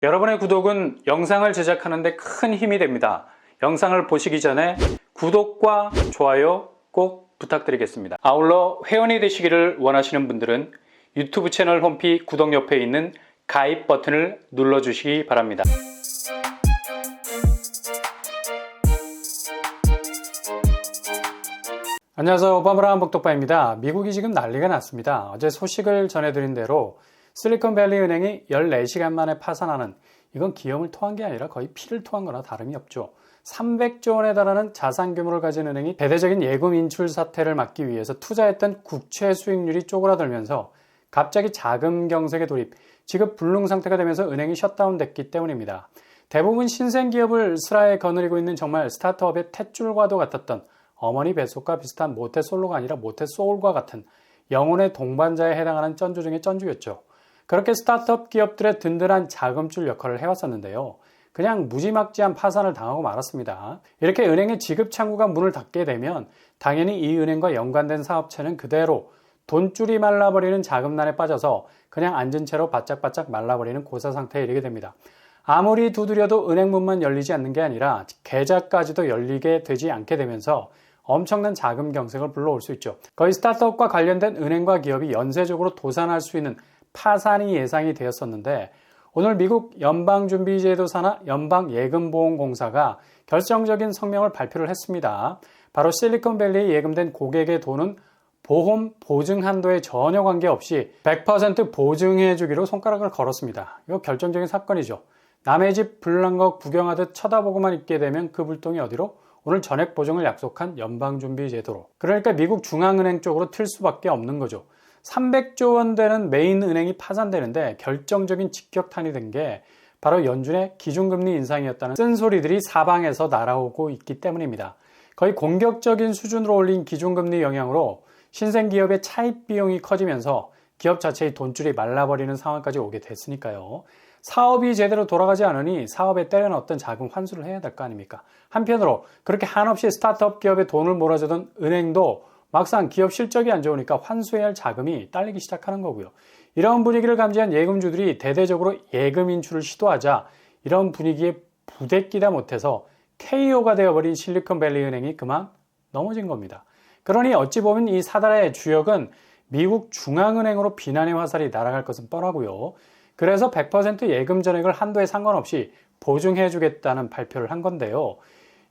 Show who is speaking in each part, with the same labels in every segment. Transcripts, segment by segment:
Speaker 1: 여러분의 구독은 영상을 제작하는 데 큰 힘이 됩니다. 영상을 보시기 전에 구독과 좋아요 꼭 부탁드리겠습니다. 아울러 회원이 되시기를 원하시는 분들은 유튜브 채널 홈피 구독 옆에 있는 가입 버튼을 눌러주시기 바랍니다. 안녕하세요. 오바마라 한복독바입니다. 미국이 지금 난리가 났습니다. 어제 소식을 전해드린 대로 실리콘밸리 은행이 14시간 만에 파산하는, 이건 기염을 토한 게 아니라 거의 피를 토한 거나 다름이 없죠. 300조 원에 달하는 자산 규모를 가진 은행이 대대적인 예금 인출 사태를 막기 위해서 투자했던 국채 수익률이 쪼그라들면서 갑자기 자금 경색에 돌입, 지급 불능 상태가 되면서 은행이 셧다운됐기 때문입니다. 대부분 신생기업을 슬하에 거느리고 있는 정말 스타트업의 탯줄과도 같았던 어머니 뱃속과 비슷한 모태솔로가 아니라 모태소울과 같은 영혼의 동반자에 해당하는 쩐주 중의 쩐주였죠. 그렇게 스타트업 기업들의 든든한 자금줄 역할을 해왔었는데요. 그냥 무지막지한 파산을 당하고 말았습니다. 이렇게 은행의 지급 창구가 문을 닫게 되면 당연히 이 은행과 연관된 사업체는 그대로 돈줄이 말라버리는 자금난에 빠져서 그냥 앉은 채로 바짝바짝 말라버리는 고사 상태에 이르게 됩니다. 아무리 두드려도 은행 문만 열리지 않는 게 아니라 계좌까지도 열리게 되지 않게 되면서 엄청난 자금 경색을 불러올 수 있죠. 거의 스타트업과 관련된 은행과 기업이 연쇄적으로 도산할 수 있는 파산이 예상이 되었었는데, 오늘 미국 연방준비제도 산하 연방예금보험공사가 결정적인 성명을 발표를 했습니다. 바로 실리콘밸리에 예금된 고객의 돈은 보험 보증 한도에 전혀 관계없이 100% 보증해 주기로 손가락을 걸었습니다. 이거 결정적인 사건이죠. 남의 집 불난 거 구경하듯 쳐다보고만 있게 되면 그 불똥이 어디로? 오늘 전액 보증을 약속한 연방준비제도로. 그러니까 미국 중앙은행 쪽으로 튈 수밖에 없는 거죠. 300조 원 되는 메인 은행이 파산되는데 결정적인 직격탄이 된 게 바로 연준의 기준금리 인상이었다는 쓴소리들이 사방에서 날아오고 있기 때문입니다. 거의 공격적인 수준으로 올린 기준금리 영향으로 신생기업의 차입 비용이 커지면서 기업 자체의 돈줄이 말라버리는 상황까지 오게 됐으니까요. 사업이 제대로 돌아가지 않으니 사업에 때려 넣었던 자금 환수를 해야 될 거 아닙니까? 한편으로 그렇게 한없이 스타트업 기업에 돈을 몰아주던 은행도 막상 기업 실적이 안 좋으니까 환수해야 할 자금이 딸리기 시작하는 거고요. 이런 분위기를 감지한 예금주들이 대대적으로 예금 인출을 시도하자 이런 분위기에 부대끼다 못해서 KO가 되어버린 실리콘밸리 은행이 그만 넘어진 겁니다. 그러니 어찌 보면 이 사달의 주역은 미국 중앙은행으로 비난의 화살이 날아갈 것은 뻔하고요. 그래서 100% 예금 전액을 한도에 상관없이 보증해주겠다는 발표를 한 건데요.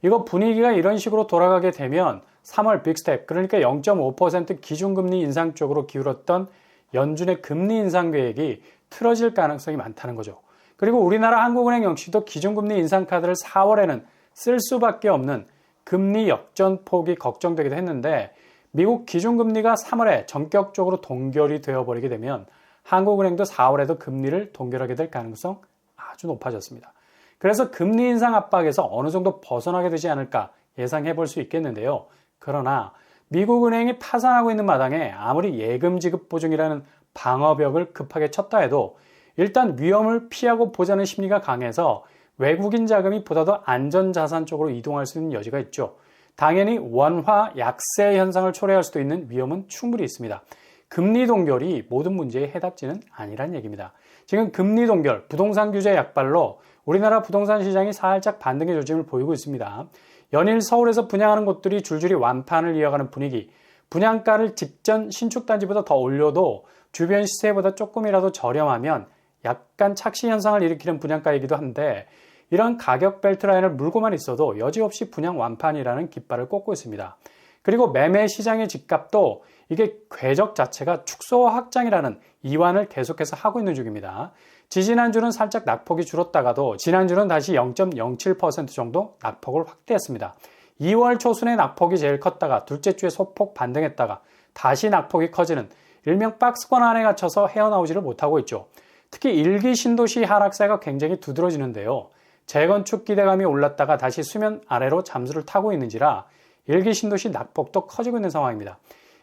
Speaker 1: 이거 분위기가 이런 식으로 돌아가게 되면 3월 빅스텝, 그러니까 0.5% 기준금리 인상 쪽으로 기울었던 연준의 금리 인상 계획이 틀어질 가능성이 많다는 거죠. 그리고 우리나라 한국은행 역시도 기준금리 인상 카드를 4월에는 쓸 수밖에 없는 금리 역전폭이 걱정되기도 했는데, 미국 기준금리가 3월에 전격적으로 동결이 되어버리게 되면 한국은행도 4월에도 금리를 동결하게 될 가능성 아주 높아졌습니다. 그래서 금리 인상 압박에서 어느 정도 벗어나게 되지 않을까 예상해 볼 수 있겠는데요. 그러나 미국 은행이 파산하고 있는 마당에 아무리 예금 지급 보증이라는 방어벽을 급하게 쳤다 해도 일단 위험을 피하고 보자는 심리가 강해서 외국인 자금이 보다 더 안전자산 쪽으로 이동할 수 있는 여지가 있죠. 당연히 원화 약세 현상을 초래할 수도 있는 위험은 충분히 있습니다. 금리 동결이 모든 문제의 해답지는 아니란 얘기입니다. 지금 금리 동결, 부동산 규제 약발로 우리나라 부동산 시장이 살짝 반등의 조짐을 보이고 있습니다. 연일 서울에서 분양하는 곳들이 줄줄이 완판을 이어가는 분위기, 분양가를 직전 신축단지보다 더 올려도 주변 시세보다 조금이라도 저렴하면 약간 착시 현상을 일으키는 분양가이기도 한데, 이런 가격 벨트 라인을 물고만 있어도 여지없이 분양 완판이라는 깃발을 꽂고 있습니다. 그리고 매매 시장의 집값도 이게 궤적 자체가 축소와 확장이라는 이완을 계속해서 하고 있는 중입니다. 지지난주는 살짝 낙폭이 줄었다가도 지난주는 다시 0.07% 정도 낙폭을 확대했습니다. 2월 초순에 낙폭이 제일 컸다가 둘째 주에 소폭 반등했다가 다시 낙폭이 커지는 일명 박스권 안에 갇혀서 헤어나오지를 못하고 있죠. 특히 일기 신도시 하락세가 굉장히 두드러지는데요. 재건축 기대감이 올랐다가 다시 수면 아래로 잠수를 타고 있는지라 일기 신도시 낙폭도 커지고 있는 상황입니다.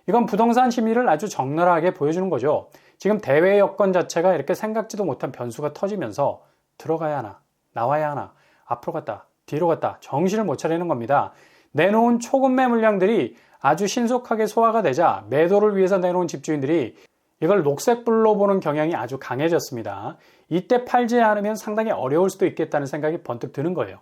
Speaker 1: 이건 부동산 심리를 아주 적나라하게 보여주는 거죠. 지금 대외 여건 자체가 이렇게 생각지도 못한 변수가 터지면서 들어가야 하나, 나와야 하나, 앞으로 갔다, 뒤로 갔다 정신을 못 차리는 겁니다. 내놓은 초급매 물량들이 아주 신속하게 소화가 되자 매도를 위해서 내놓은 집주인들이 이걸 녹색불로 보는 경향이 아주 강해졌습니다. 이때 팔지 않으면 상당히 어려울 수도 있겠다는 생각이 번뜩 드는 거예요.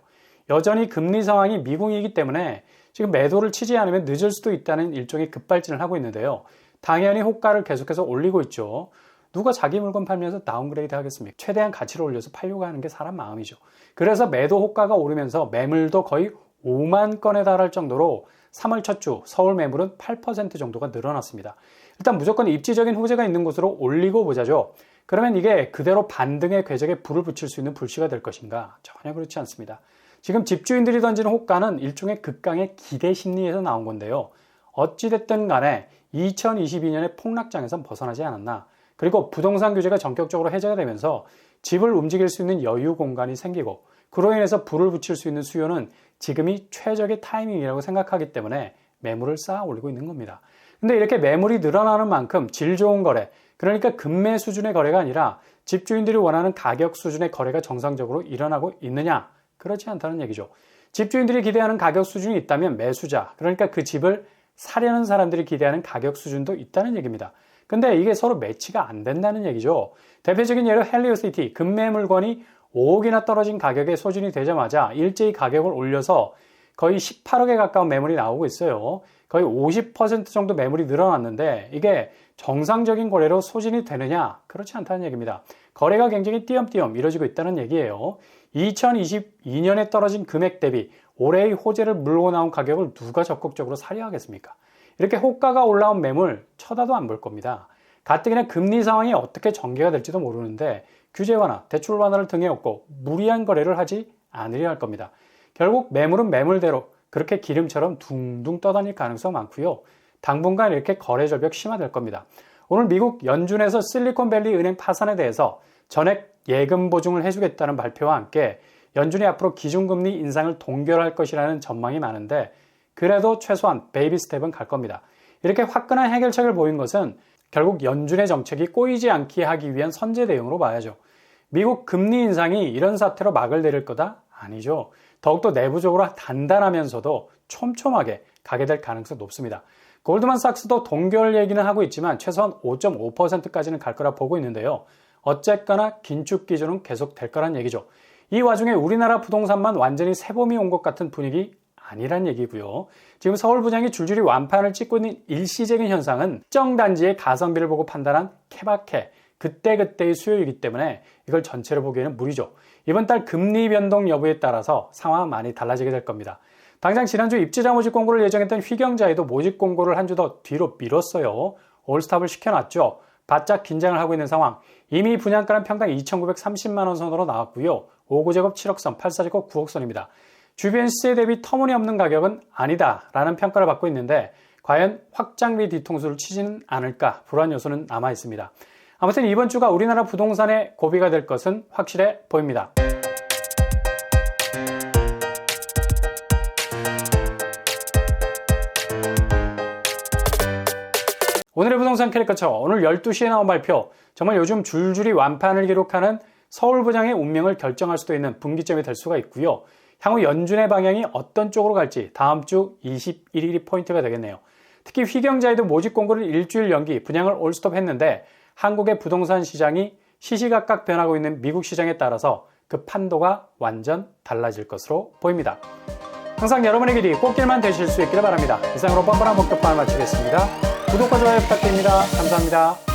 Speaker 1: 여전히 금리 상황이 미궁이기 때문에 지금 매도를 치지 않으면 늦을 수도 있다는 일종의 급발진을 하고 있는데요. 당연히 호가를 계속해서 올리고 있죠. 누가 자기 물건 팔면서 다운그레이드 하겠습니까? 최대한 가치를 올려서 팔려고 하는 게 사람 마음이죠. 그래서 매도 호가가 오르면서 매물도 거의 5만 건에 달할 정도로 3월 첫 주 서울 매물은 8% 정도가 늘어났습니다. 일단 무조건 입지적인 호재가 있는 곳으로 올리고 보자죠. 그러면 이게 그대로 반등의 궤적에 불을 붙일 수 있는 불씨가 될 것인가? 전혀 그렇지 않습니다. 지금 집주인들이 던지는 호가는 일종의 극강의 기대 심리에서 나온 건데요. 어찌됐든 간에 2022년의 폭락장에선 벗어나지 않았나. 그리고 부동산 규제가 전격적으로 해제가 되면서 집을 움직일 수 있는 여유 공간이 생기고 그로 인해서 불을 붙일 수 있는 수요는 지금이 최적의 타이밍이라고 생각하기 때문에 매물을 쌓아 올리고 있는 겁니다. 근데 이렇게 매물이 늘어나는 만큼 질 좋은 거래, 그러니까 금매 수준의 거래가 아니라 집주인들이 원하는 가격 수준의 거래가 정상적으로 일어나고 있느냐? 그렇지 않다는 얘기죠. 집주인들이 기대하는 가격 수준이 있다면 매수자, 그러니까 그 집을 사려는 사람들이 기대하는 가격 수준도 있다는 얘기입니다. 근데 이게 서로 매치가 안 된다는 얘기죠. 대표적인 예로 헬리오시티, 금매 물건이 5억이나 떨어진 가격에 소진이 되자마자 일제히 가격을 올려서 거의 18억에 가까운 매물이 나오고 있어요. 거의 50% 정도 매물이 늘어났는데 이게 정상적인 거래로 소진이 되느냐? 그렇지 않다는 얘기입니다. 거래가 굉장히 띄엄띄엄 이루어지고 있다는 얘기예요. 2022년에 떨어진 금액 대비 올해의 호재를 물고 나온 가격을 누가 적극적으로 사려 하겠습니까? 이렇게 호가가 올라온 매물 쳐다도 안 볼 겁니다. 가뜩이나 금리 상황이 어떻게 전개가 될지도 모르는데 규제 완화, 대출 완화를 등에 업고 무리한 거래를 하지 않으려 할 겁니다. 결국 매물은 매물대로 그렇게 기름처럼 둥둥 떠다닐 가능성 많고요. 당분간 이렇게 거래 절벽 심화될 겁니다. 오늘 미국 연준에서 실리콘밸리 은행 파산에 대해서 전액 예금 보증을 해주겠다는 발표와 함께 연준이 앞으로 기준금리 인상을 동결할 것이라는 전망이 많은데 그래도 최소한 베이비 스텝은 갈 겁니다. 이렇게 화끈한 해결책을 보인 것은 결국 연준의 정책이 꼬이지 않게 하기 위한 선제 대응으로 봐야죠. 미국 금리 인상이 이런 사태로 막을 내릴 거다? 아니죠. 더욱더 내부적으로 단단하면서도 촘촘하게 가게 될 가능성이 높습니다. 골드만삭스도 동결 얘기는 하고 있지만 최소한 5.5%까지는 갈 거라 보고 있는데요. 어쨌거나 긴축 기준은 계속 될 거란 얘기죠. 이 와중에 우리나라 부동산만 완전히 새봄이 온 것 같은 분위기 아니란 얘기고요. 지금 서울 분양이 줄줄이 완판을 찍고 있는 일시적인 현상은 특정 단지의 가성비를 보고 판단한 케바케, 그때그때의 수요이기 때문에 이걸 전체로 보기에는 무리죠. 이번 달 금리 변동 여부에 따라서 상황은 많이 달라지게 될 겁니다. 당장 지난주 입주자 모집 공고를 예정했던 휘경자에도 모집 공고를 한 주 더 뒤로 미뤘어요. 올스탑을 시켜놨죠. 바짝 긴장을 하고 있는 상황. 이미 분양가는 평당 2,930만 원 선으로 나왔고요. 5구제곱 7억 선, 8사제곱 9억 선입니다. 주변 시세 대비 터무니없는 가격은 아니다라는 평가를 받고 있는데 과연 확장비 뒤통수를 치지는 않을까 불안 요소는 남아 있습니다. 아무튼 이번 주가 우리나라 부동산의 고비가 될 것은 확실해 보입니다. 오늘의 부동산 캐리커처, 오늘 12시에 나온 발표, 정말 요즘 줄줄이 완판을 기록하는 서울 분양의 운명을 결정할 수도 있는 분기점이 될 수가 있고요. 향후 연준의 방향이 어떤 쪽으로 갈지 다음 주 21일이 포인트가 되겠네요. 특히 휘경자에도 모집 공고를 일주일 연기, 분양을 올스톱했는데 한국의 부동산 시장이 시시각각 변하고 있는 미국 시장에 따라서 그 판도가 완전 달라질 것으로 보입니다. 항상 여러분의 길이 꽃길만 되실 수 있기를 바랍니다. 이상으로 뻔뻔한 목격방을 마치겠습니다. 구독과 좋아요 부탁드립니다. 감사합니다.